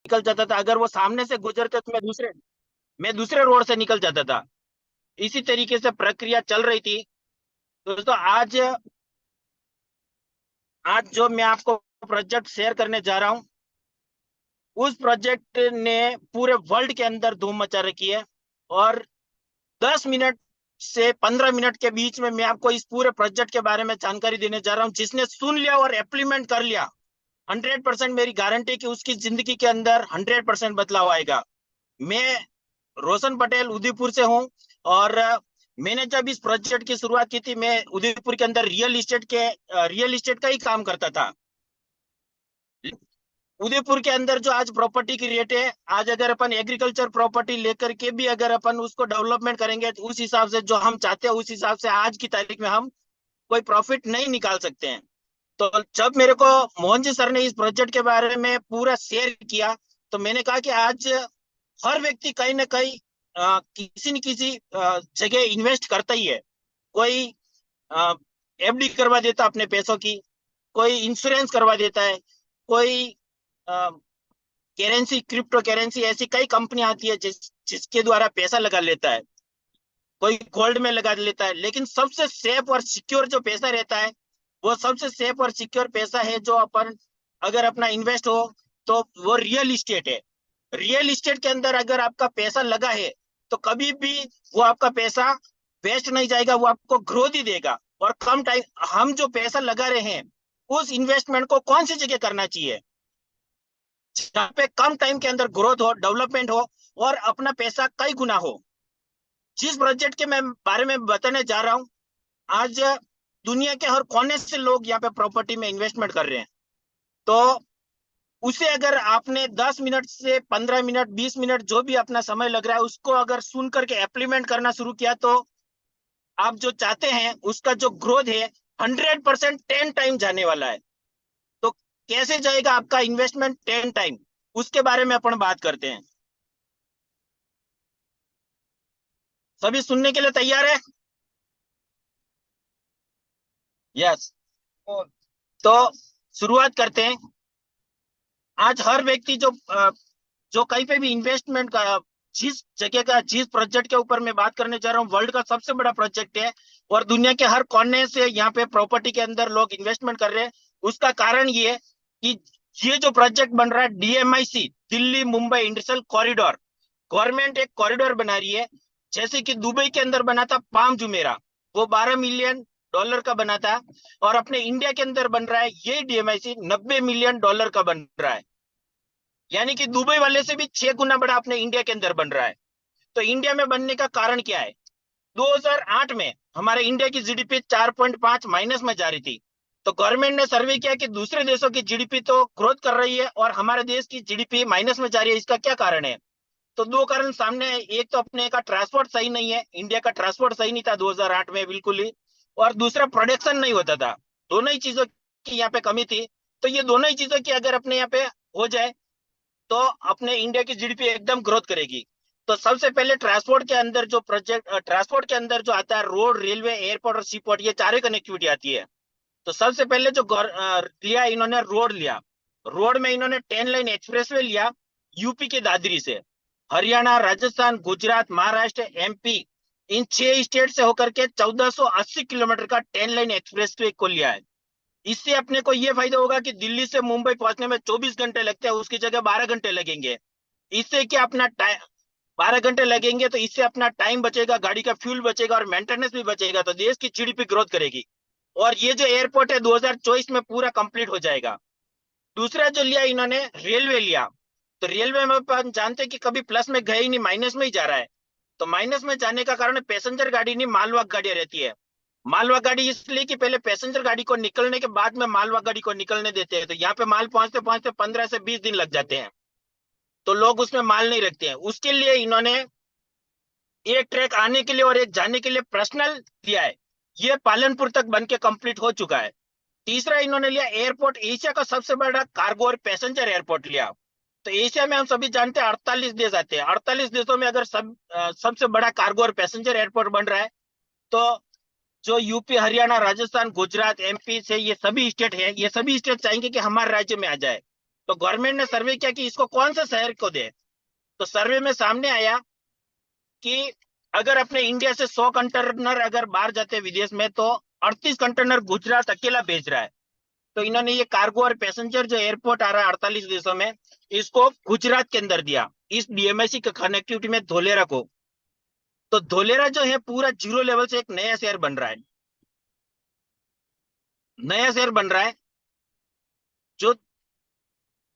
निकल जाता था, अगर वो सामने से गुजरते तो मैं दूसरे रोड से निकल जाता था। इसी तरीके से प्रक्रिया चल रही थी। दोस्तों, आज आज जो मैं आपको प्रोजेक्ट शेयर करने जा रहा हूँ, उस प्रोजेक्ट ने पूरे वर्ल्ड के अंदर धूम मचा रखी है। और 10 मिनट से 15 मिनट के बीच में मैं आपको इस पूरे प्रोजेक्ट के बारे में जानकारी देने जा रहा हूँ। जिसने सुन लिया और इम्प्लीमेंट कर लिया, 100% मेरी गारंटी कि उसकी जिंदगी के अंदर 100% बदलाव आएगा। मैं रोशन पटेल उदयपुर से हूँ। और मैंने जब इस प्रोजेक्ट की शुरुआत की थी, मैं उदयपुर के अंदर रियल इस्टेट का ही काम करता था। उदयपुर के अंदर जो आज प्रॉपर्टी की रेट है, आज अगर अपन एग्रीकल्चर प्रॉपर्टी लेकर के भी अगर अपन उसको डेवलपमेंट करेंगे, तो उस हिसाब से जो हम चाहते हैं, उस हिसाब से आज की तारीख में हम कोई प्रॉफिट नहीं निकाल सकते हैं। तो जब मेरे को मोहन जी सर ने इस प्रोजेक्ट के बारे में पूरा शेयर किया, तो मैंने कहा कि आज हर व्यक्ति कहीं ना कहीं किसी न किसी जगह इन्वेस्ट करता ही है। कोई एफडी करवा देता अपने पैसों की, कोई इंश्योरेंस करवा देता है, कोई करेंसी, क्रिप्टो करेंसी, ऐसी कई कंपनी आती है जिसके द्वारा पैसा लगा लेता है। कोई गोल्ड में लगा लेता है। लेकिन सबसे सेफ और सिक्योर जो पैसा रहता है, वो सबसे सेफ और सिक्योर पैसा है जो अपन अगर अपना इन्वेस्ट हो, तो वो रियल इस्टेट है। रियल इस्टेट के अंदर अगर आपका पैसा लगा है, तो कभी भी वो आपका पैसा वेस्ट नहीं जाएगा, वो आपको ग्रोथ ही देगा। और कम टाइम, हम जो पैसा लगा रहे हैं, उस इन्वेस्टमेंट को कौन सी जगह करना चाहिए जहाँ पे कम टाइम के अंदर ग्रोथ हो, डेवलपमेंट हो, और अपना पैसा कई गुना हो। जिस प्रोजेक्ट के मैं बारे में बताने जा रहा हूँ, आज दुनिया के हर कोने से लोग यहाँ पे प्रॉपर्टी में इन्वेस्टमेंट कर रहे हैं। तो उसे अगर आपने 10 मिनट से 15 मिनट, 20 मिनट, जो भी अपना समय लग रहा है, उसको अगर सुन करके इम्प्लीमेंट करना शुरू किया, तो आप जो चाहते हैं उसका जो ग्रोथ है, 100% 10 टाइम जाने वाला है। तो कैसे जाएगा आपका इन्वेस्टमेंट 10 टाइम, उसके बारे में अपन बात करते हैं। सभी सुनने के लिए तैयार है? यस। तो शुरुआत करते हैं। आज हर व्यक्ति जो कहीं पे भी इन्वेस्टमेंट का, जिस जगह का, जिस प्रोजेक्ट के ऊपर मैं बात करने जा रहा हूँ, वर्ल्ड का सबसे बड़ा प्रोजेक्ट है। और दुनिया के हर कोने से यहाँ पे प्रॉपर्टी के अंदर लोग इन्वेस्टमेंट कर रहे हैं। उसका कारण ये है कि ये जो प्रोजेक्ट बन रहा है, DMIC, Delhi Mumbai industrial corridor, government एक कॉरिडोर बना रही है। जैसे कि दुबई के अंदर बना था पाम जुमेरा, वो $12 मिलियन का बना था। और अपने इंडिया के अंदर बन रहा है ये डीएमआईसी, $90 मिलियन का बन रहा है। यानी कि दुबई वाले से भी 6 गुना बड़ा अपने इंडिया के अंदर बन रहा है। तो इंडिया में बनने का कारण क्या है? 2008 में हमारे इंडिया की जीडीपी 4.5 माइनस में जा रही थी। तो गवर्नमेंट ने सर्वे किया कि दूसरे देशों की जीडीपी तो ग्रोथ कर रही है और हमारे देश की जीडीपी माइनस में जा रही है, इसका क्या कारण है? तो दो कारण सामने है। एक तो अपने का ट्रांसपोर्ट सही नहीं है, इंडिया का ट्रांसपोर्ट सही नहीं था 2008 में बिल्कुल ही। और दूसरा, प्रोडक्शन नहीं होता था। दोनों ही चीजों की यहाँ पे कमी थी। तो ये दोनों ही चीजों की अगर अपने यहाँ पे हो जाए, तो अपने इंडिया की जीडीपी एकदम ग्रोथ करेगी। तो सबसे पहले ट्रांसपोर्ट के अंदर जो आता है, रोड, रेलवे, एयरपोर्ट और सी पोर्ट, ये चारों कनेक्टिविटी आती है। तो सबसे पहले जो लिया इन्होंने, रोड लिया। रोड में इन्होंने 10 लाइन एक्सप्रेसवे लिया, यूपी के दादरी से। हरियाणा, राजस्थान, गुजरात, महाराष्ट्र, एमपी, इन 6 स्टेट से होकर के 1480 किलोमीटर का 10 लाइन एक्सप्रेसवे को लिया है। इससे अपने को ये फायदा होगा कि दिल्ली से मुंबई पहुंचने में 24 घंटे लगते हैं, उसकी जगह 12 घंटे लगेंगे। इससे क्या अपना टाइम, 12 घंटे लगेंगे, तो इससे अपना टाइम बचेगा, गाड़ी का फ्यूल बचेगा और मेंटेनेंस भी बचेगा। तो देश की जीडीपी ग्रोथ करेगी। और ये जो एयरपोर्ट है 2024 में पूरा कंप्लीट हो जाएगा। दूसरा जो लिया इन्होंने, रेलवे लिया। तो रेलवे में अपन जानते हैं कि कभी प्लस में गए ही नहीं, माइनस में ही जा रहा है। तो माइनस में जाने का कारण पैसेंजर गाड़ी नहीं, मालवाहक गाड़ियां रहती है। मालवाहक गाड़ी इसलिए कि पहले पैसेंजर गाड़ी को निकलने के बाद में मालवाहक गाड़ी को निकलने देते हैं। तो यहाँ पे माल पहुंचते पहुंचते 15 से 20 दिन लग जाते हैं। तो लोग उसमें माल नहीं रखते हैं। उसके लिए इन्होंने एक ट्रैक आने के लिए और एक जाने के लिए पर्सनल दिया है। ये पालनपुर तक बन के कंप्लीट हो चुका है। तीसरा इन्होंने लिया एयरपोर्ट, एशिया का सबसे बड़ा कार्गो और पैसेंजर एयरपोर्ट लिया। तो एशिया में हम सभी जानते हैं 48 देश आते हैं। 48 देशों में अगर सबसे बड़ा कार्गो और पैसेंजर एयरपोर्ट बन रहा है, तो जो यूपी, हरियाणा, राजस्थान, गुजरात, एमपी से ये सभी स्टेट है, ये सभी स्टेट चाहेंगे कि हमारे राज्य में आ जाए। तो गवर्नमेंट ने सर्वे किया कि इसको कौन से शहर को दे। तो सर्वे में सामने आया कि अगर अपने इंडिया से 100 कंटेनर अगर बाहर जाते हैं विदेश में, तो 38 कंटेनर गुजरात अकेला भेज रहा है। तो इन्होंने ये कार्गो और पैसेंजर जो एयरपोर्ट आ रहा है 48 देशों में, इसको गुजरात के अंदर दिया, इस डीएमआईसी के कनेक्टिविटी में धोलेरा को। तो धोलेरा जो है पूरा जीरो लेवल से एक नया शहर बन रहा है, नया शहर बन रहा है। जो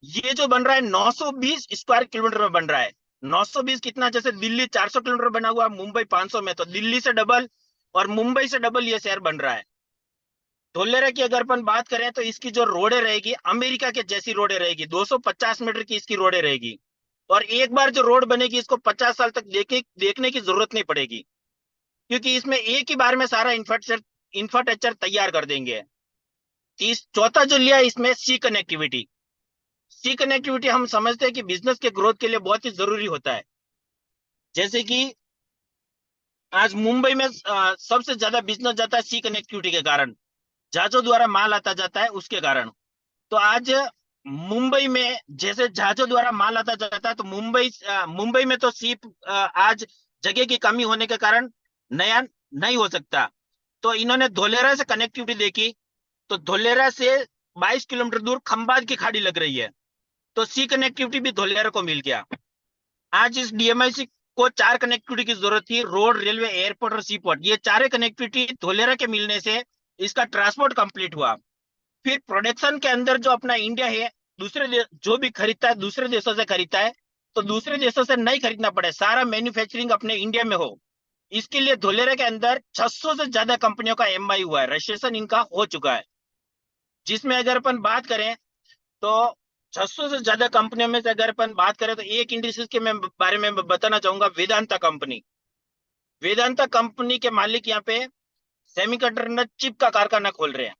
ये जो बन रहा है 920 स्क्वायर किलोमीटर में बन रहा है। 920 कितना, जैसे दिल्ली 400 किलोमीटर बना हुआ, मुंबई 500 में, तो दिल्ली से डबल और मुंबई से डबल ये शहर बन रहा है। धोलेरा की अगर अपन बात करें तो इसकी जो रोडें रहेगी अमेरिका के जैसी रोडें रहेगी, 250 मीटर की इसकी रोडें रहेगी। और एक बार जो रोड बनेगी इसको 50 साल तक देखने की जरूरत नहीं पड़ेगी, क्योंकि इसमें एक ही बार में सारा इंफ्रास्ट्रक्चर तैयार कर देंगे। चौथा जो लिया इसमें सी कनेक्टिविटी। सी कनेक्टिविटी हम समझते हैं कि बिजनेस के ग्रोथ के लिए बहुत ही जरूरी होता है। जैसे कि आज मुंबई में सबसे ज्यादा बिजनेस जाता है सी कनेक्टिविटी के कारण, जहाजों द्वारा माल आता जाता है उसके कारण। तो आज मुंबई में जैसे जहाजों द्वारा माल आता जाता है, तो मुंबई में तो सी आज जगह की कमी होने के कारण नया नहीं हो सकता। तो इन्होंने धोलेरा से कनेक्टिविटी देखी, तो धोलेरा से 22 किलोमीटर दूर खंबात की खाड़ी लग रही है, तो सी कनेक्टिविटी भी धोलेरा को मिल गया। आज इस डीएमआईसी को 4 कनेक्टिविटी की जरूरत थी, रोड, रेलवे, एयरपोर्ट और सी पोर्ट। ये 4 कनेक्टिविटी धोलेरा के मिलने से इसका ट्रांसपोर्ट कंप्लीट हुआ। फिर प्रोडक्शन के अंदर जो अपना इंडिया है, जो भी खरीदता है दूसरे देशों से खरीदता है, तो दूसरे देशों से नहीं खरीदना पड़े, सारा मैन्युफैक्चरिंग अपने इंडिया में हो। इसके लिए धोलेरा के अंदर 600 से ज्यादा कंपनियों का एमआई हुआ है, रजिस्ट्रेशन इनका हो चुका है। जिसमें अगर अपन बात करें तो 600 से ज्यादा कंपनियों में से अगर अपन बात करें तो एक इंडस्ट्रीज के बारे में बताना चाहूंगा, वेदांता कंपनी। वेदांता कंपनी के मालिक यहाँ पे सेमीकंडक्टर चिप का कारखाना खोल रहे हैं।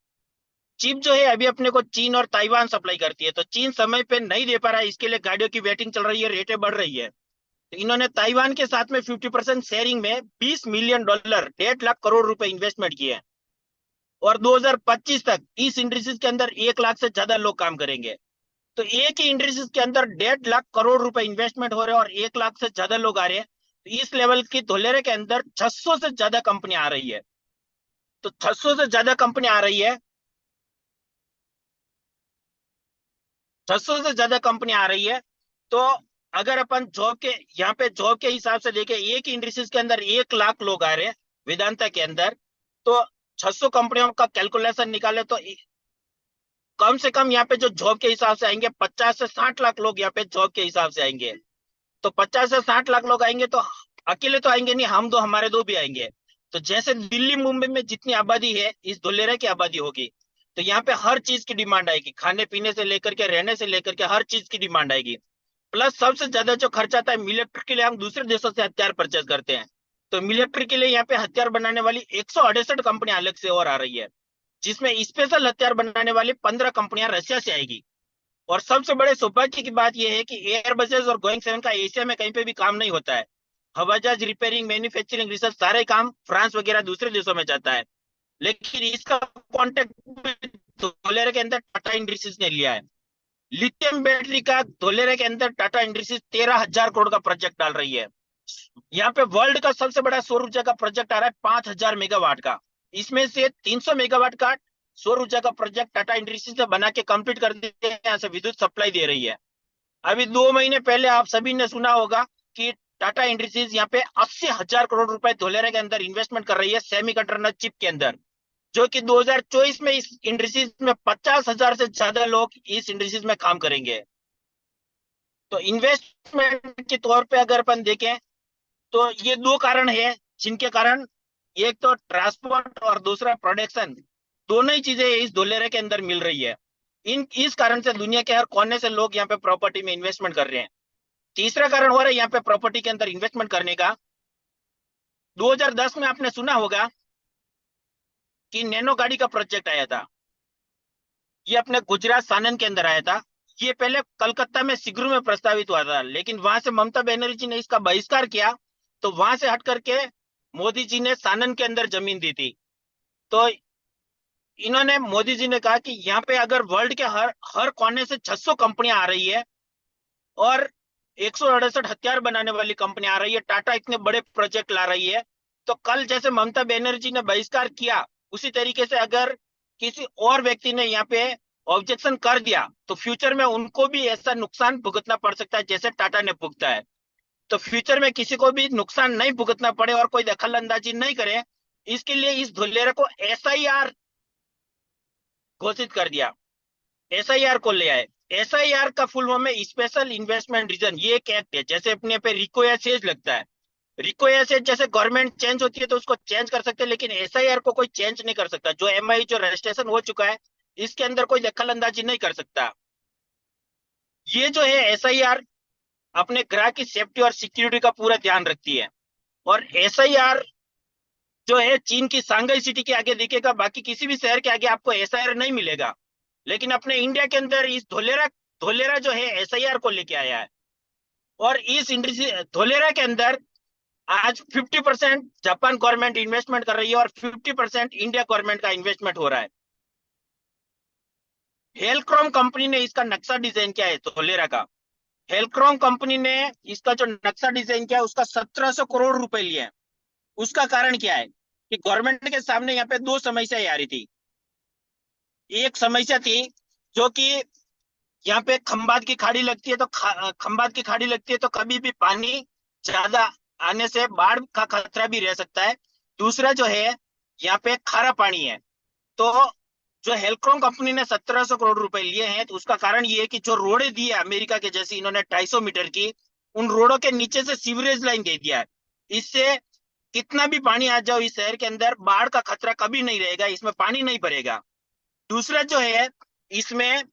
चिप जो है अभी अपने को चीन और ताइवान सप्लाई करती है, तो चीन समय पे नहीं दे पा रहा है, इसके लिए गाड़ियों की वेटिंग चल रही है, रेटें बढ़ रही है। तो इन्होंने ताइवान के साथ में 50% शेयरिंग में $20 मिलियन, 1.5 लाख करोड़ रुपए इन्वेस्टमेंट किए हैं। और 2025 तक इस इंडस्ट्रीज के अंदर 1 लाख से ज्यादा लोग काम करेंगे। तो एक ही इंडस्ट्रीज के अंदर 1.5 लाख करोड़ रुपए इन्वेस्टमेंट हो रहे हैं और 1 लाख से ज्यादा लोग आ रहे हैं। तो इस लेवल की धोलेरे के अंदर 600 से ज्यादा कंपनी आ रही है। तो 600 से ज्यादा कंपनी आ रही है, 600 से ज्यादा कंपनी आ रही है। तो अगर अपन जॉब के यहाँ पे जॉब के हिसाब से देखें, एक ही इंडस्ट्रीज के अंदर 1 लाख लोग आ रहे हैं वेदांता के अंदर, तो 600 कंपनियों का कैलकुलेशन निकाले तो कम से कम यहाँ पे जो जॉब के हिसाब से आएंगे 50 से 60 लाख लोग यहाँ पे जॉब के हिसाब से आएंगे। तो 50 से 60 लाख लोग आएंगे, तो अकेले तो आएंगे नहीं, हम दो हमारे दो भी आएंगे। तो जैसे दिल्ली मुंबई में जितनी आबादी है इस धोलेरा की आबादी होगी, तो यहाँ पे हर चीज की डिमांड आएगी, खाने पीने से लेकर के रहने से लेकर के हर चीज की डिमांड आएगी। प्लस सबसे ज्यादा जो खर्चा आता है मिलिट्री के लिए, हम दूसरे देशों से हथियार परचेज करते हैं। तो मिलिट्री के लिए यहाँ पे हथियार बनाने वाली 168 कंपनियां अलग से और आ रही है, जिसमें स्पेशल हथियार बनाने वाली 15 कंपनियां रशिया से आएगी। और सबसे बड़े सौभाग्य की बात यह है कि एयरबसेस और गोइंग 7 का एशिया में कहीं पे भी काम नहीं होता है। हवाई जहाज रिपेयरिंग, मैन्युफैक्चरिंग, रिसर्च सारे काम फ्रांस वगैरह दूसरे देशों में जाता है। लेकिन इसका कॉन्टेक्ट धोलेरा के अंदर टाटा इंडस्ट्रीज ने लिया है। लिथियम बैटरी का धोलेरा के अंदर टाटा इंडस्ट्रीज 13,000 करोड़ का प्रोजेक्ट डाल रही है। यहाँ पे वर्ल्ड का सबसे बड़ा सौर ऊर्जा का प्रोजेक्ट आ रहा है 5,000 मेगावाट का। इसमें से 300 मेगावाट का सौर ऊर्जा का प्रोजेक्ट टाटा इंडस्ट्रीज ने बना के कंप्लीट कर दिया है, यहाँ से विद्युत सप्लाई दे रही है। अभी 2 महीने पहले आप सभी ने सुना होगा कि टाटा इंडस्ट्रीज यहाँ पे 80,000 करोड़ रुपए धोलेरा के अंदर इन्वेस्टमेंट कर रही है सेमीकंडक्टर चिप के अंदर, जो कि 2024 में इस इंडस्ट्रीज में 50,000 से ज्यादा लोग इस इंडस्ट्रीज में काम करेंगे। तो इन्वेस्टमेंट के तौर पे अगर अपन देखें तो ये 2 कारण है जिनके कारण, एक तो ट्रांसपोर्ट और दूसरा प्रोडक्शन, दोनों ही चीजें इस धोलेरा के अंदर मिल रही है। इस कारण से दुनिया के हर कोने से लोग यहाँ पे प्रॉपर्टी में इन्वेस्टमेंट कर रहे हैं। तीसरा कारण हो रहा है यहाँ पे प्रॉपर्टी के अंदर इन्वेस्टमेंट करने का, 2010 में आपने सुना होगा कि नैनो गाड़ी का प्रोजेक्ट आया था। ये अपने गुजरात सानन के अंदर आया था। ये पहले कलकत्ता में सिगरू में प्रस्तावित हुआ था, लेकिन वहां से ममता बनर्जी ने इसका बहिष्कार किया, तो वहां से हट करके मोदी जी ने सानन के अंदर जमीन दी थी। तो इन्होंने, मोदी जी ने कहा कि यहाँ पे अगर वर्ल्ड के हर हर कोने से 600 कंपनियां आ रही है और 168 हथियार बनाने वाली कंपनी आ रही है, टाटा इतने बड़े प्रोजेक्ट ला रही है, तो कल जैसे ममता बनर्जी ने बहिष्कार किया, उसी तरीके से अगर किसी और व्यक्ति ने यहाँ पे ऑब्जेक्शन कर दिया तो फ्यूचर में उनको भी ऐसा नुकसान भुगतना पड़ सकता है जैसे टाटा ने भुगता है। तो फ्यूचर में किसी को भी नुकसान नहीं भुगतना पड़े और कोई दखल अंदाजी नहीं करे, इसके लिए इस धुलेरा को एसआईआर घोषित कर दिया, एसआईआर को ले आए। एसआईआर का फुल फॉर्म है स्पेशल इन्वेस्टमेंट रीजन। ये एक एक्ट है, जैसे अपने पे रिको या सेज लगता है, रिको या सेज जैसे गवर्नमेंट चेंज होती है तो उसको चेंज कर सकते हैं, लेकिन एसआईआर को कोई चेंज नहीं कर सकता। जो एमआई जो रजिस्ट्रेशन हो चुका है इसके अंदर कोई दखल अंदाजी नहीं कर सकता। ये जो है एसआईआर अपने ग्राहक की सेफ्टी और सिक्योरिटी का पूरा ध्यान रखती है। और एसआईआर जो है चीन की सांघाई सिटी के आगे दिखेगा, बाकी किसी भी शहर के आगे आपको एसआईआर नहीं मिलेगा। लेकिन अपने इंडिया के अंदर इस धोलेरा धोलेरा जो है एसआईआर को लेके आया है। और इस इंडस्ट्री धोलेरा के अंदर आज 50% जापान गवर्नमेंट इन्वेस्टमेंट कर रही है और 50% इंडिया गवर्नमेंट का इन्वेस्टमेंट हो रहा है। हेलक्रोम कंपनी ने इसका नक्शा डिजाइन किया है धोलेरा का। हेलक्रोम कंपनी ने इसका जो नक्शा डिजाइन किया है उसका 1700 करोड़ रुपए लिए हैं। उसका कारण क्या है कि गवर्नमेंट के सामने यहाँ पे दो समस्याएं आ रही थी। एक समस्या थी जो कि यहाँ पे खंबात की खाड़ी लगती है, तो खंबात की खाड़ी लगती है तो कभी भी पानी ज्यादा आने से बाढ़ का खतरा भी रह सकता है। दूसरा जो है यहाँ पे खारा पानी है। तो जो हेलक्रोम कंपनी ने 1700 करोड़ रुपए लिए हैं, तो उसका कारण ये है कि जो रोडें दी है अमेरिका के जैसी इन्होंने 250 मीटर की, उन रोडों के नीचे से सीवरेज लाइन दे दिया है। इससे कितना भी पानी आ जाओ इस शहर के अंदर बाढ़ का खतरा कभी नहीं रहेगा, इसमें पानी नहीं भरेगा। दूसरा जो है इसमें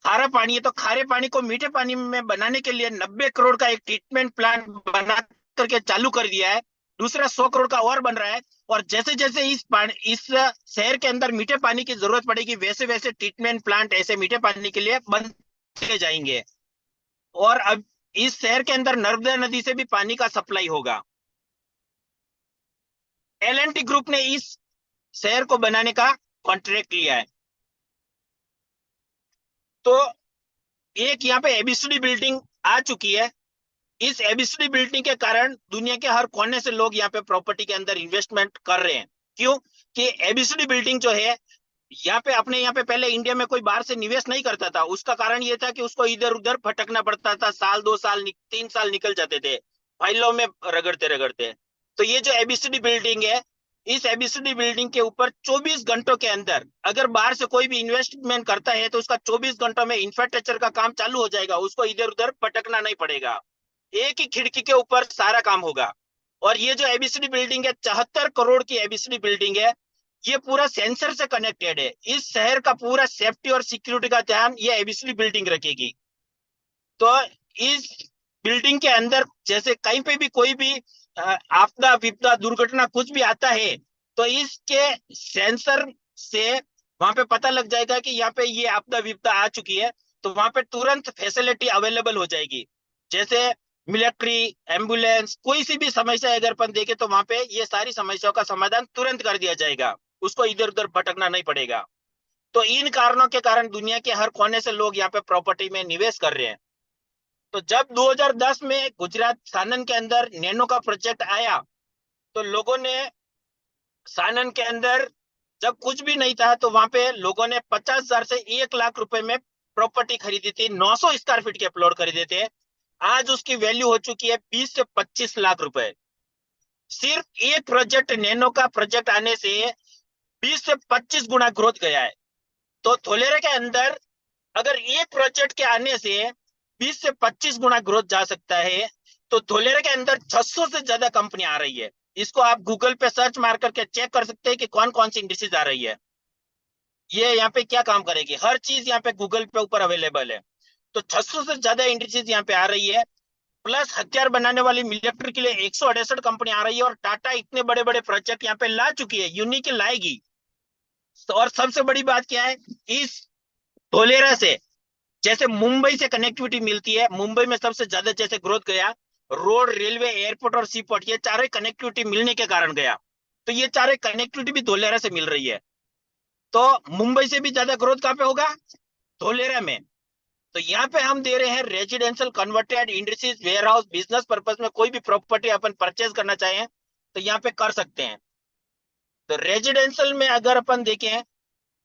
खारा पानी है, तो खारे पानी को मीठे पानी में बनाने के लिए 90 करोड़ का एक ट्रीटमेंट प्लांट बना करके चालू कर दिया है। दूसरा 100 करोड़ का और बन रहा है। और जैसे जैसे इस शहर के अंदर मीठे पानी की जरूरत पड़ेगी वैसे वैसे ट्रीटमेंट प्लांट ऐसे मीठे पानी के लिए बनते जाएंगे। और अब इस शहर के अंदर नर्मदा नदी से भी पानी का सप्लाई होगा। एल&टी ग्रुप ने इस शहर को बनाने का कॉन्ट्रैक्ट लिया है। तो एक यहाँ पे एबीसीडी बिल्डिंग आ चुकी है। इस एबीसीडी बिल्डिंग के कारण दुनिया के हर कोने से लोग यहाँ पे प्रॉपर्टी के अंदर इन्वेस्टमेंट कर रहे हैं। क्यों कि एबीसीडी बिल्डिंग जो है यहाँ पे अपने यहाँ पे पहले इंडिया में कोई बाहर से निवेश नहीं करता था। उसका कारण ये था कि उसको इधर उधर भटकना पड़ता था, साल 2 साल 3 साल निकल जाते थे फाइलों में रगड़ते रगड़ते। तो ये जो एबीसीडी बिल्डिंग है, इस एबीसीडी बिल्डिंग के ऊपर 24 घंटों के अंदर अगर बाहर से कोई भी इन्वेस्टमेंट करता है तो उसका 24 घंटों में इंफ्रास्ट्रक्चर का काम चालू हो जाएगा, उसको इधर उधर भटकना नहीं पड़ेगा, एक ही खिड़की के ऊपर सारा काम होगा। और ये जो एबीसीडी बिल्डिंग है 74 करोड़ की एबीसीडी बिल्डिंग है, ये पूरा सेंसर से कनेक्टेड है। इस शहर का पूरा सेफ्टी और सिक्योरिटी का ध्यान ये एबीसीडी बिल्डिंग रखेगी। तो इस बिल्डिंग के अंदर जैसे कहीं पे भी कोई भी आपदा विपदा दुर्घटना कुछ भी आता है तो इसके सेंसर से वहां पे पता लग जाएगा कि यहाँ पे ये आपदा विपदा आ चुकी है, तो वहां पे तुरंत फैसिलिटी अवेलेबल हो जाएगी। जैसे मिलिट्री, एम्बुलेंस, कोई सी भी समस्या अगर अपन देखे तो वहां पे ये सारी समस्याओं का समाधान तुरंत कर दिया जाएगा, उसको इधर उधर भटकना नहीं पड़ेगा। तो इन कारणों के कारण दुनिया के हर कोने से लोग यहाँ पे प्रॉपर्टी में निवेश कर रहे हैं। तो जब 2010 में गुजरात सानन के अंदर नैनो का प्रोजेक्ट आया तो लोगों ने सानन के अंदर जब कुछ भी नहीं था तो वहां पे लोगों ने 50,000 से 1 लाख रुपए में प्रॉपर्टी खरीदी थी, 900 स्क्वायर फीट के प्लॉट खरीदे थे। आज उसकी वैल्यू हो चुकी है 20 से 25 लाख रुपए। सिर्फ एक प्रोजेक्ट नैनो का प्रोजेक्ट आने से 20 से 25 गुना ग्रोथ गया है। तो धोलेरा के अंदर अगर एक प्रोजेक्ट के आने से 20 से 25 गुना ग्रोथ जा सकता है, तो धोलेरा के अंदर 600 से ज्यादा कंपनी आ रही है। इसको आप गूगल पे सर्च मार करके चेक कर सकते हैं कि कौन कौन सी इंडस्ट्रीज आ रही है, ये यहाँ पे क्या काम करेगी, हर चीज यहाँ पे गूगल पे ऊपर अवेलेबल है। तो 600 से ज्यादा इंडस्ट्रीज यहाँ पे आ रही है। प्लस हथियार बनाने वाली मिलिट्री के लिए 168 कंपनी आ रही है और टाटा इतने बड़े बड़े प्रोजेक्ट यहाँ पे ला चुकी है, यूनिक लाएगी। और सबसे बड़ी बात क्या है, इस धोलेरा से जैसे मुंबई से कनेक्टिविटी मिलती है, मुंबई में सबसे ज्यादा जैसे ग्रोथ गया, रोड, रेलवे, एयरपोर्ट और सी पोर्ट, ये चारों कनेक्टिविटी मिलने के कारण गया। तो ये चारों कनेक्टिविटी भी धोलेरा से मिल रही है। तो मुंबई से भी ज्यादा ग्रोथ कहाँ पे होगा? धोलेरा में। तो यहाँ पे हम दे रहे हैं residential converted industries warehouse business purpose में कोई भी प्रॉपर्टी अपन परचेज करना चाहें तो यहाँ पे कर सकते हैं। तो रेजिडेंशियल में अगर अपन देखें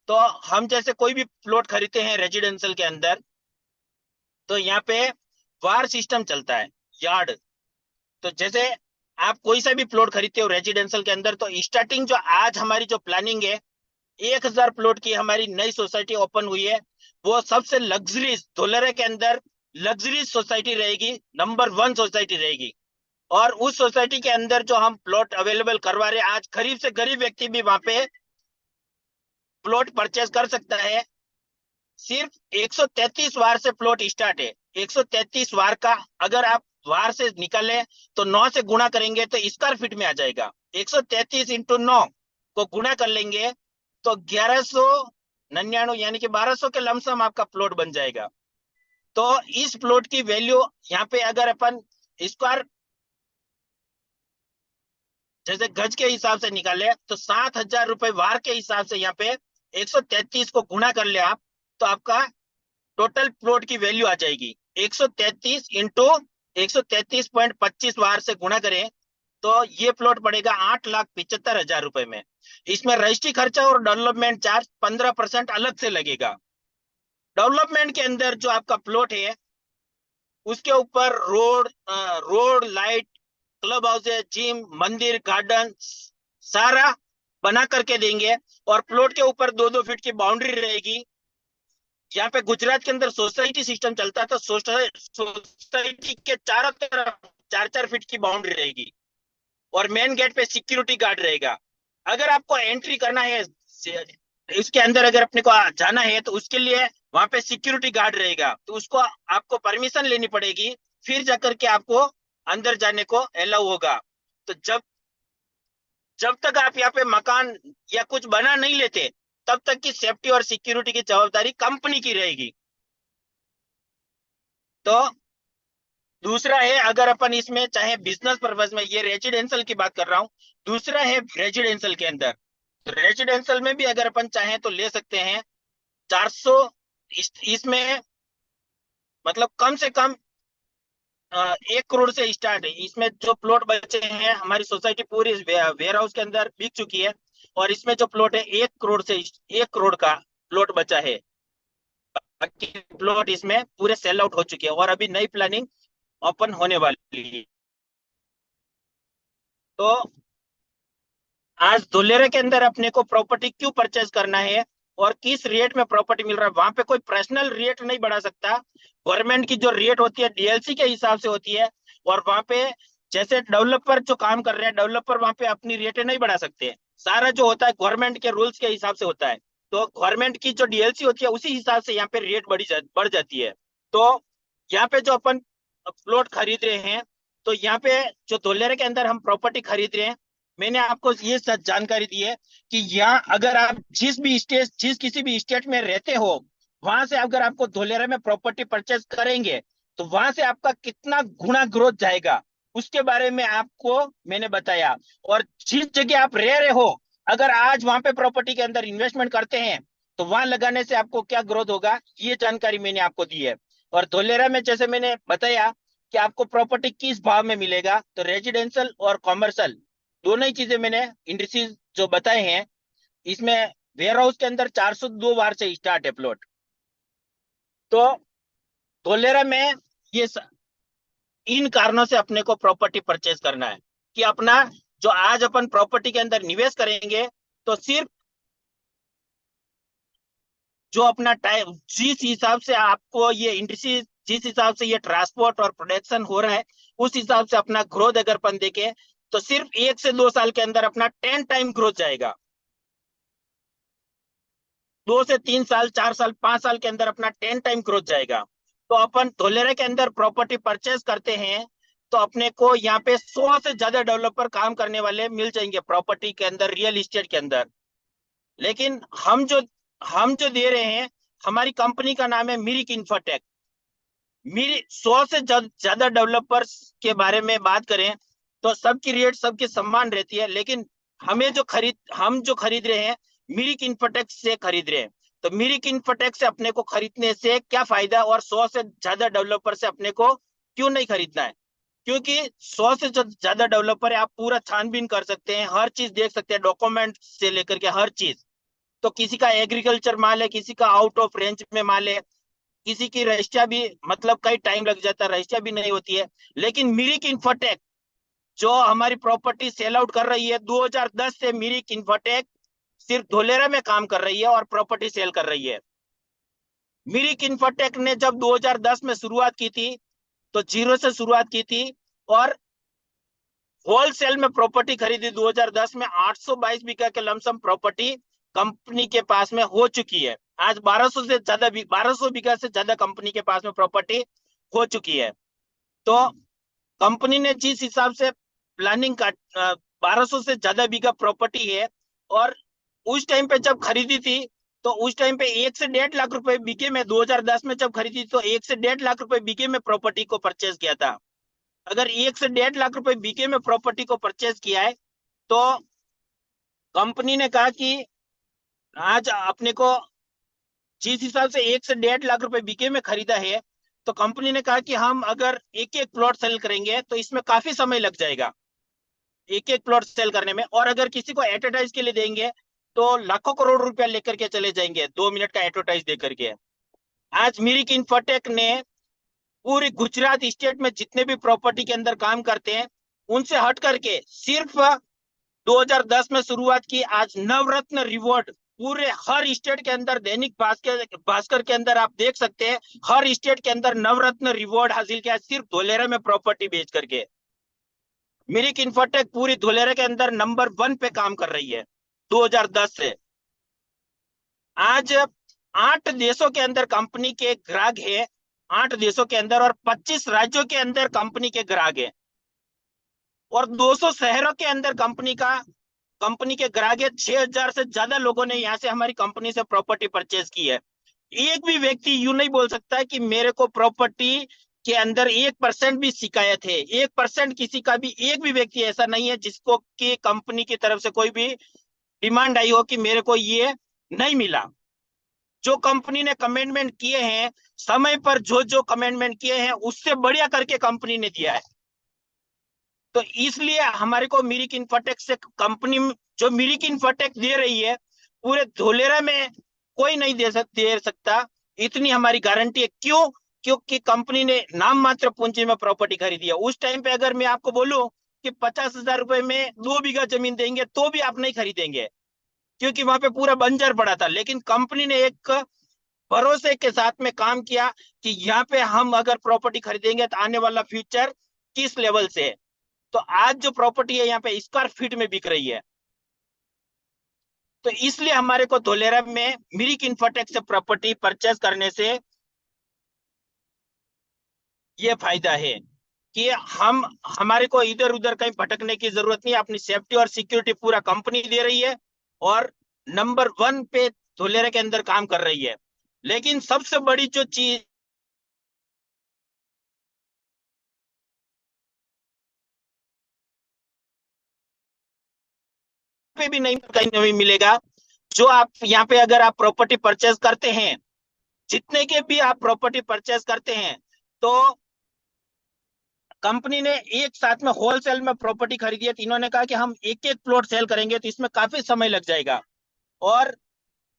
तो हम जैसे कोई भी प्लॉट खरीदते हैं रेजिडेंशियल के अंदर, तो यहाँ पे वार सिस्टम चलता है, यार्ड। तो जैसे आप कोई सा भी प्लॉट खरीदते हो रेजिडेंशियल के अंदर, तो स्टार्टिंग जो आज हमारी जो प्लानिंग है, 1,000 प्लॉट की हमारी नई सोसाइटी ओपन हुई है। वो सबसे लग्जरीज धोलेरा के अंदर लग्जरीज सोसाइटी रहेगी, नंबर 1 सोसाइटी रहेगी। और उस सोसाइटी के अंदर जो हम प्लॉट अवेलेबल करवा रहे हैं, आज गरीब से गरीब व्यक्ति भी वहां पे प्लॉट परचेज कर सकता है। सिर्फ 133 वार से प्लॉट स्टार्ट है। 133 वार का अगर आप वार से निकाले तो 9 से गुणा करेंगे तो स्क्वायर फीट में आ जाएगा। 133 इंटू 9 को गुणा कर लेंगे तो 1199 यानी कि 1200 के लमसम आपका प्लॉट बन जाएगा। तो इस प्लॉट की वैल्यू यहाँ पे अगर अपन स्क्वायर जैसे गज के हिसाब से निकाले तो 7,000 रुपए वार के हिसाब से यहाँ पे 133 को गुणा कर ले आप, तो आपका टोटल प्लॉट की वैल्यू आ जाएगी 133 इंटू 133.25 वार से गुणा करें तो ये प्लॉट पड़ेगा 8,75,000 रुपए में। इसमें रजिस्ट्री खर्चा और डेवलपमेंट चार्ज 15% अलग से लगेगा। डेवलपमेंट के अंदर जो आपका प्लॉट है उसके ऊपर रोड लाइट क्लब हाउस है, जिम, मंदिर, गार्डन सारा बना करके देंगे। और प्लॉट के ऊपर 2-2 फीट की बाउंड्री रहेगी। यहाँ पे गुजरात के अंदर सोसाइटी सिस्टम चलता है, तो सोसाइटी के चारों तरफ 4-4 फीट की बाउंड्री रहेगी और मेन गेट पे सिक्योरिटी गार्ड रहेगा। अगर आपको एंट्री करना है इसके अंदर, अगर अपने को जाना है तो उसके लिए वहां पे सिक्योरिटी गार्ड रहेगा, तो उसको आपको परमिशन लेनी पड़ेगी, फिर जाकर के आपको अंदर जाने को अलाउ होगा। तो जब तक आप यहाँ पे मकान या कुछ बना नहीं लेते तब तक की सेफ्टी और सिक्योरिटी की जवाबदारी कंपनी की रहेगी। तो दूसरा है, अगर अपन इसमें चाहे बिजनेस पर्पज में, ये रेजिडेंशियल की बात कर रहा हूं, दूसरा है रेजिडेंशियल के अंदर। तो रेजिडेंशियल में भी अगर अपन चाहे तो ले सकते हैं 400। इसमें मतलब कम से कम 1 करोड़ से स्टार्ट है। इसमें जो प्लॉट बचे हैं, हमारी सोसाइटी पूरी वेयर हाउस के अंदर बिक चुकी है और इसमें जो प्लॉट है 1 करोड़ का प्लॉट बचा है। बाकी प्लॉट इसमें पूरे सेल आउट हो चुके हैं और अभी नई प्लानिंग ओपन होने वाली है। तो आज धोलेरा के अंदर अपने को प्रॉपर्टी क्यों परचेज करना है और किस रेट में प्रॉपर्टी मिल रहा है, वहां पे कोई पर्सनल रेट नहीं बढ़ा सकता। गवर्नमेंट की जो रेट होती है डीएलसी के हिसाब से होती है और वहां पे जैसे डेवलपर जो काम कर रहे हैं, डेवलपर वहां पे अपनी रेटें नहीं बढ़ा सकते। सारा जो होता है गवर्नमेंट के रूल्स के हिसाब से होता है। तो गवर्नमेंट की जो डीएलसी होती है उसी हिसाब से यहाँ पे रेट बढ़ जाती है। तो यहाँ पे जो अपन प्लॉट खरीद रहे हैं, तो यहाँ पे जो धोलेरा के अंदर हम प्रॉपर्टी खरीद रहे हैं, मैंने आपको ये सच जानकारी दी है कि यहाँ अगर आप जिस किसी भी स्टेट में रहते हो, वहां से अगर आपको धोलेरा में प्रॉपर्टी परचेज करेंगे तो वहां से आपका कितना गुना ग्रोथ जाएगा उसके बारे में आपको मैंने बताया। और जिस जगह आप रह रहे हो, अगर आज वहां पे प्रॉपर्टी के अंदर इन्वेस्टमेंट करते हैं तो वहां लगाने से आपको क्या ग्रोथ होगा, ये जानकारी मैंने आपको दी है। और धोलेरा में जैसे मैंने बताया कि आपको प्रॉपर्टी किस भाव में मिलेगा, तो रेजिडेंशियल और कॉमर्शियल दोनों ही चीजें मैंने इंडस्ट्रीज जो बताए हैं। इसमें वेयर हाउस के अंदर 402 वार से स्टार्ट है प्लॉट। तो धोलेरा में ये इन कारणों से अपने को प्रॉपर्टी परचेज करना है कि अपना जो आज अपन प्रॉपर्टी के अंदर निवेश करेंगे तो सिर्फ जो अपना टाइम, जिस हिसाब से आपको ये इंडस्ट्री, जिस हिसाब से ये ट्रांसपोर्ट और प्रोडक्शन हो रहा है, उस हिसाब से अपना ग्रोथ अगर अपन देखें तो सिर्फ 1 से 2 साल के अंदर अपना 10 टाइम ग्रोथ जाएगा। 2 से 3 साल, 4 साल, 5 साल के अंदर अपना 10 टाइम ग्रोथ जाएगा। तो अपन धोलेरा के अंदर प्रॉपर्टी परचेज करते हैं तो अपने को यहाँ पे 100 से ज्यादा डेवलपर काम करने वाले मिल जाएंगे प्रॉपर्टी के अंदर, रियल एस्टेट के अंदर। लेकिन हम जो दे रहे हैं, हमारी कंपनी का नाम है मिरिक इंफ्राटेक। मेरी 100 से ज्यादा डेवलपर्स के बारे में बात करें तो सबकी रेट सबकी समान रहती है, लेकिन हम जो खरीद रहे हैं मिरिक इन्फोटेक से खरीद रहे हैं। तो मिरिक इन्फोटेक से अपने को खरीदने से क्या फायदा, और 100 से ज्यादा डेवलपर से अपने को क्यों नहीं खरीदना है? क्योंकि 100 से ज्यादा डेवलपर है, आप पूरा छानबीन कर सकते हैं, हर चीज देख सकते हैं, डॉक्यूमेंट से लेकर के हर चीज। तो किसी का एग्रीकल्चर माल है, किसी का आउट ऑफ रेंज में माल है, किसी की रजिस्ट्रिया भी मतलब कई टाइम लग जाता है, रजिस्ट्रिया भी नहीं होती है। लेकिन मिरिक इन्फोटेक जो हमारी प्रॉपर्टी सेल आउट कर रही है, 2010 से मिरिक इन्फोटेक सिर्फ धोलेरा में काम कर रही है और प्रॉपर्टी सेल कर रही है। मिरिक इन्फोटेक ने जब 2010 में शुरुआत की थी तो जीरो से शुरुआत की थी, और होलसेल में प्रॉपर्टी खरीदी 2010 में 822 बीघा के लमसम प्रॉपर्टी कंपनी के पास में हो चुकी है। आज 1200 बीघा से ज्यादा कंपनी के पास में प्रॉपर्टी हो चुकी है। तो कंपनी ने जिस हिसाब से प्लानिंग का 1200 से ज्यादा बीघा प्रॉपर्टी है, और उस टाइम पे जब खरीदी थी तो उस टाइम पे 1 से 1.5 लाख रुपए बीघे में, 2010 में जब खरीदी तो 1 से 1.5 लाख रुपए बीघे में प्रॉपर्टी को परचेज किया था। अगर 1 से 1.5 लाख रुपए बीघे में प्रॉपर्टी को परचेज किया है, तो कंपनी ने कहा कि आज अपने को जिस हिसाब से 1 से 1.5 लाख रुपए बीघे में खरीदा है, तो कंपनी ने कहा कि हम अगर एक एक प्लॉट सेल करेंगे तो इसमें काफी समय लग जाएगा एक एक प्लॉट सेल करने में, और अगर किसी को एडवर्टाइज के लिए देंगे तो लाखों करोड़ रुपया लेकर के चले जाएंगे 2 मिनट का एडवर्टाइज देकर के। आज मिरिक इन्फोटेक ने पूरी गुजरात स्टेट में जितने भी प्रॉपर्टी के अंदर काम करते हैं उनसे हट करके सिर्फ 2010 में शुरुआत की। आज नवरत्न रिवॉर्ड पूरे हर स्टेट के अंदर, दैनिक भास्कर के अंदर आप देख सकते हैं, हर स्टेट के अंदर नवरत्न रिवॉर्ड हासिल किया सिर्फ धोलेरा में प्रॉपर्टी बेच करके। मिरिक इन्फोटेक पूरी धोलेरा के अंदर नंबर 1 पे काम कर रही है 2010 से। आज 8 देशों के अंदर कंपनी के ग्राहक है, 8 देशों के अंदर, और 25 राज्यों के अंदर कंपनी के ग्राहक है, और 200 शहरों के अंदर कंपनी के ग्राहक है। 6000 से ज्यादा लोगों ने यहाँ से हमारी कंपनी से प्रॉपर्टी परचेज की है। एक भी व्यक्ति यूं नहीं बोल सकता कि मेरे को प्रॉपर्टी के अंदर 1% भी शिकायत है। 1% किसी का भी, एक भी व्यक्ति ऐसा नहीं है जिसको कि कंपनी की तरफ से कोई भी डिमांड आई हो कि मेरे को ये नहीं मिला। जो कंपनी ने कमेंटमेंट किए हैं, समय पर जो जो कमेंटमेंट किए हैं उससे बढ़िया करके कंपनी ने दिया है। तो इसलिए हमारे को मिरिक इन्फोटेक से कंपनी, जो मिरिक इन्फोटेक दे रही है पूरे धोलेरा में कोई नहीं दे सकता, इतनी हमारी गारंटी है। क्यों? क्योंकि कंपनी ने नाम मात्र पूंजी में प्रॉपर्टी खरीदी है। उस टाइम पे अगर मैं आपको बोलूं कि 50,000 रुपए में 2 बीघा जमीन देंगे तो भी आप नहीं खरीदेंगे, क्योंकि वहां पे पूरा बंजर पड़ा था। लेकिन कंपनी ने एक भरोसे के साथ में काम किया कि यहाँ पे हम अगर प्रॉपर्टी खरीदेंगे तो आने वाला फ्यूचर किस लेवल से है। तो आज जो प्रॉपर्टी है यहाँ पे स्क्वायर फीट में बिक रही है। तो इसलिए हमारे को धोलेरा में मिरिक इन्फोटेक से प्रॉपर्टी परचेज करने से ये फायदा है कि हमारे को इधर उधर कहीं भटकने की जरूरत नहीं है। अपनी सेफ्टी और सिक्योरिटी पूरा कंपनी दे रही है, और नंबर 1 पे धोलेरा के अंदर काम कर रही है। लेकिन सबसे बड़ी जो चीज पे भी नहीं, कहीं नहीं मिलेगा, जो आप यहाँ पे अगर आप प्रॉपर्टी परचेज करते हैं, जितने के भी आप प्रॉपर्टी परचेज करते हैं, तो कंपनी ने एक साथ में होलसेल में प्रॉपर्टी खरीदी है। तो इन्होंने कहा कि हम एक एक प्लॉट सेल करेंगे तो इसमें काफी समय लग जाएगा, और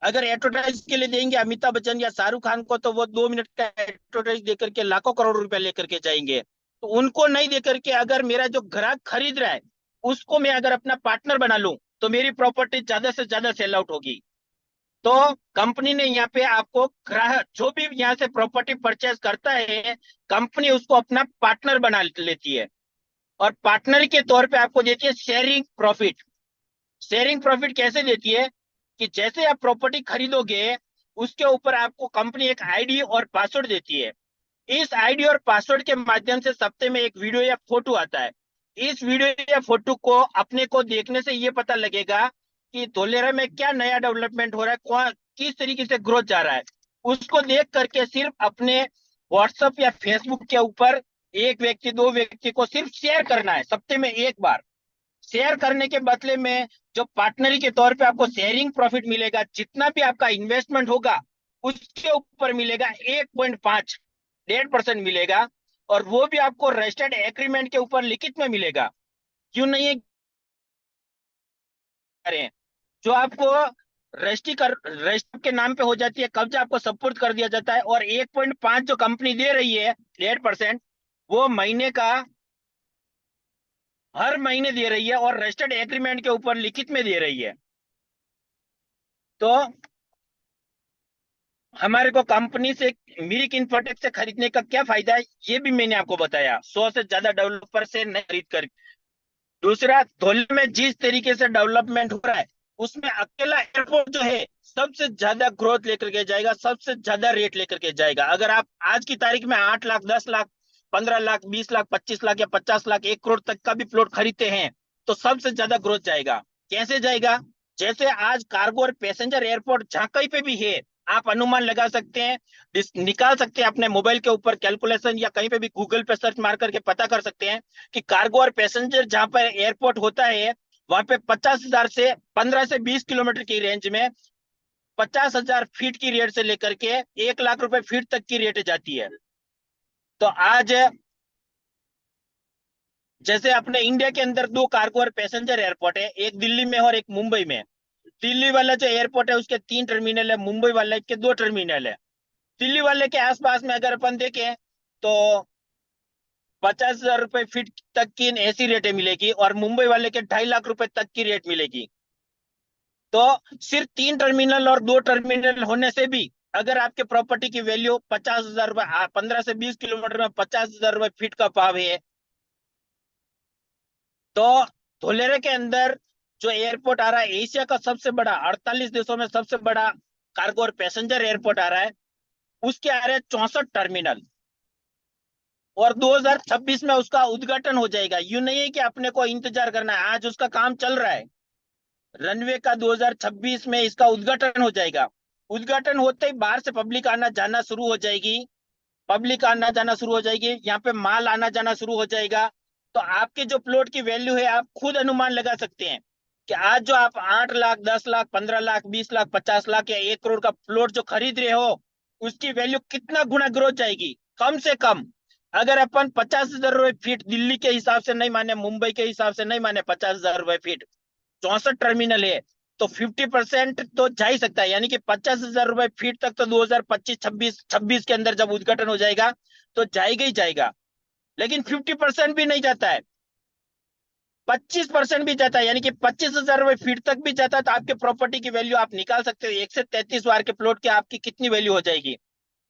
अगर एडवर्टाइज के लिए देंगे अमिताभ बच्चन या शाहरुख खान को तो वो 2 मिनट का एडवर्टाइज देकर के लाखों करोड़ रुपया लेकर के जाएंगे। तो उनको नहीं देकर के अगर मेरा जो ग्राहक खरीद रहा है उसको मैं अगर अपना पार्टनर बना लूं तो मेरी प्रॉपर्टी ज्यादा से ज्यादा सेल आउट होगी। तो कंपनी ने यहाँ पे आपको, ग्राहक जो भी यहाँ से प्रॉपर्टी परचेज करता है, कंपनी उसको अपना पार्टनर बना लेती है, और पार्टनर के तौर पे आपको देती है शेयरिंग प्रॉफिट। शेयरिंग प्रॉफिट कैसे देती है कि जैसे आप प्रॉपर्टी खरीदोगे उसके ऊपर आपको कंपनी एक आईडी और पासवर्ड देती है। इस आईडी और पासवर्ड के माध्यम से सप्ताह में एक वीडियो या फोटो आता है। इस वीडियो या फोटो को अपने को देखने से ये पता लगेगा कि धोलेरा में क्या नया डेवलपमेंट हो रहा है, किस तरीके से ग्रोथ जा रहा है। उसको देख करके सिर्फ अपने व्हाट्सएप या फेसबुक के ऊपर एक व्यक्ति 2 व्यक्ति को सिर्फ शेयर करना है सप्ताह में एक बार। शेयर करने के बदले में जो पार्टनरी के तौर पे आपको शेयरिंग प्रॉफिट मिलेगा, जितना भी आपका इन्वेस्टमेंट होगा उसके ऊपर मिलेगा 1.5 1.5% मिलेगा। और वो भी आपको रजिस्टर्ड एग्रीमेंट के ऊपर लिखित में मिलेगा। क्यों नहीं है रहे हैं? जो आपको रजिस्टर के नाम पे हो जाती है, कब्जा आपको सपुर्द कर दिया जाता है, और 1.5 जो कंपनी दे रही है 1.5%, वो महीने का हर महीने दे रही है और रजिस्टर्ड एग्रीमेंट के ऊपर लिखित में दे रही है। तो हमारे को कंपनी से मिरिक इन्फोटेक से खरीदने का क्या फायदा है, ये भी मैंने आपको बताया। 100 से ज्यादा डेवलपर से नहीं खरीद कर। दूसरा, धुले में जिस तरीके से डेवलपमेंट हो रहा है, उसमें अकेला एयरपोर्ट जो है सबसे ज्यादा ग्रोथ लेकर के जाएगा, सबसे ज्यादा रेट लेकर के जाएगा। अगर आप आज की तारीख में 8 लाख, 10 लाख, 15 लाख, 20 लाख, 25 लाख या 50 लाख, 1 करोड़ तक का भी प्लॉट खरीदते हैं, तो सबसे ज्यादा ग्रोथ जाएगा। कैसे जाएगा? जैसे आज कार्गो और पैसेंजर एयरपोर्ट जहां कहीं पे भी है, आप अनुमान लगा सकते हैं, निकाल सकते हैं अपने मोबाइल के ऊपर कैलकुलेशन, या कहीं पे भी गूगल पे सर्च मार करके पता कर सकते हैं कि कार्गो और पैसेंजर जहां पर एयरपोर्ट होता है, वहां पे 50,000 से 15 से 20 किलोमीटर की रेंज में 50,000 फीट की रेट से लेकर के 1 लाख रुपए फीट तक की रेट जाती है। तो आज जैसे अपने इंडिया के अंदर दो कार्गो और पैसेंजर एयरपोर्ट है, एक दिल्ली में और एक मुंबई में। दिल्ली वाला जो एयरपोर्ट है उसके 3 टर्मिनल है, मुंबई वाले के 2 टर्मिनल है। दिल्ली वाले के आसपास में अगर अपन देखें तो 50,000 रुपए फीट तक की ऐसी रेटें मिलेगी, और मुंबई वाले के 2.5 लाख रुपए तक की रेट मिलेगी। तो सिर्फ 3 टर्मिनल और 2 टर्मिनल होने से भी अगर आपके प्रॉपर्टी की वैल्यू 50,000 रुपए, 15 से 20 किलोमीटर में 50,000 रुपए फीट का भाव है, तो धोलेरे के अंदर जो एयरपोर्ट आ रहा है, एशिया का सबसे बड़ा, 48 देशों में सबसे बड़ा कार्गो और पैसेंजर एयरपोर्ट आ रहा है, उसके आ रहे हैं 64 टर्मिनल। और 2026 में उसका उद्घाटन हो जाएगा। यूं नहीं है कि अपने को इंतजार करना है, आज उसका काम चल रहा है। रनवे का 2026 में इसका उद्घाटन हो जाएगा। उद्घाटन होते ही बाहर से पब्लिक आना जाना शुरू हो जाएगी, पब्लिक आना जाना शुरू हो जाएगी, यहाँ पे माल आना जाना शुरू हो जाएगा। तो आपके जो प्लॉट की वैल्यू है, आप खुद अनुमान लगा सकते हैं कि आज जो आप 8 लाख, 10 लाख, 15 लाख, 20 लाख, 50 लाख या 1 करोड़ का प्लॉट जो खरीद रहे हो, उसकी वैल्यू कितना गुना ग्रोथ जाएगी। कम से कम अगर अपन 50,000 रुपए फीट दिल्ली के हिसाब से नहीं माने, मुंबई के हिसाब से नहीं माने, 50,000 रुपए फीट, 64 टर्मिनल है, तो 50% तो जा ही सकता है। यानी कि 50,000 रुपए फीट तक तो 2025 26 के अंदर जब उद्घाटन हो जाएगा तो जाएगा ही जाएगा। लेकिन 50% भी नहीं जाता है, 25% भी जाता है, यानी कि 25,000 रुपए फीट तक भी जाता है, तो आपके प्रॉपर्टी की वैल्यू आप निकाल सकते हो 1 से 33 वार के प्लॉट की आपकी कितनी वैल्यू हो जाएगी।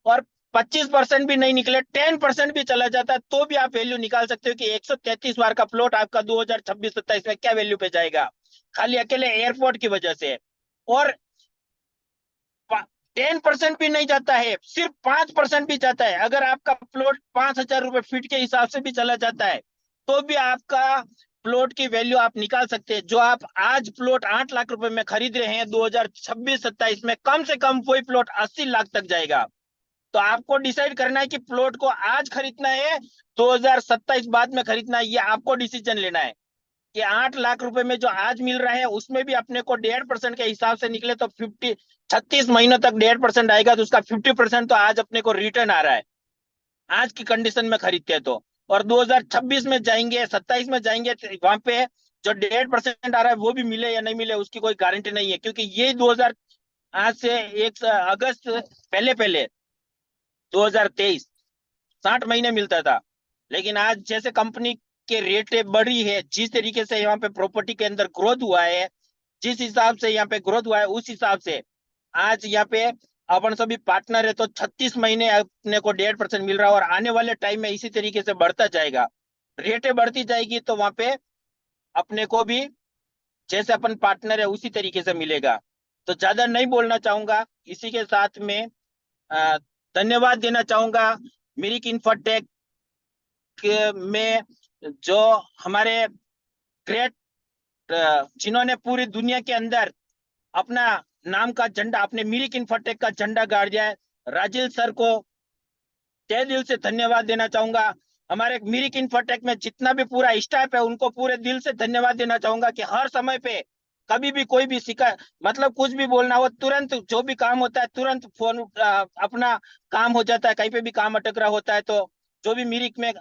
और 25% भी नहीं निकले, 10% भी चला जाता है, तो भी आप वैल्यू निकाल सकते हो कि 133 वार का प्लॉट आपका 2026-27 में क्या वैल्यू पे जाएगा, खाली अकेले एयरपोर्ट की वजह से। और 10% भी नहीं जाता है, सिर्फ 5% भी जाता है। अगर आपका प्लॉट 5,000 रुपए फीट के हिसाब से भी चला जाता है, तो भी आपका प्लॉट की वैल्यू आप निकाल सकते हैं। जो आप आज प्लॉट 8 लाख रुपए में खरीद रहे हैं, 2026-27 में कम से कम वही प्लॉट 80 लाख तक जाएगा। तो आपको डिसाइड करना है कि प्लॉट को आज खरीदना है, 2027 बाद में खरीदना है, ये आपको डिसीजन लेना है। कि 8 लाख रुपए में जो आज मिल रहा है, उसमें भी अपने को 1.5% के हिसाब से निकले तो 36 महीनों तक 1.5% आएगा, तो उसका 50% तो आज अपने को रिटर्न आ रहा है, आज की कंडीशन में खरीदते हैं तो। और 2026 में जाएंगे, 27 में जाएंगे, तो वहां पे जो 1.5% आ रहा है वो भी मिले या नहीं मिले उसकी कोई गारंटी नहीं है, क्योंकि ये 2000 आज से 1 अगस्त पहले पहले 2023 60 महीने मिलता था। लेकिन आज जैसे कंपनी के रेट बढ़ी है, जिस तरीके से यहाँ पे प्रॉपर्टी के अंदर ग्रोथ हुआ है, जिस हिसाब से यहाँ पे ग्रोथ हुआ है, उस हिसाब से आज यहाँ पे अपन सभी पार्टनर है, तो 36 महीने अपने को 1.5% मिल रहा है। और आने वाले टाइम में इसी तरीके से बढ़ता जाएगा, रेटें बढ़ती जाएगी, तो वहां पे अपने को भी जैसे अपन पार्टनर है उसी तरीके से मिलेगा। तो ज्यादा नहीं बोलना चाहूंगा, इसी के साथ में अ, धन्यवाद देना चाहूंगा मिरिक इंफ्राटेक में, जो हमारे ग्रेट, जिन्होंने पूरी दुनिया के अंदर अपना नाम का झंडा, अपने मिरिक इंफ्राटेक का झंडा गाड़ दिया है। राजीव सर को तहे दिल से धन्यवाद देना चाहूंगा। हमारे मिरिक इंफ्राटेक में जितना भी पूरा स्टाफ है, उनको पूरे दिल से धन्यवाद देना चाहूंगा कि हर समय पे कभी भी कोई भी शिकायत, मतलब कुछ भी बोलना हो तुरंत, जो भी काम होता है तुरंत फोन अपना काम हो जाता है, कहीं पे भी काम अटक रहा होता है तो जो भी मिरिक में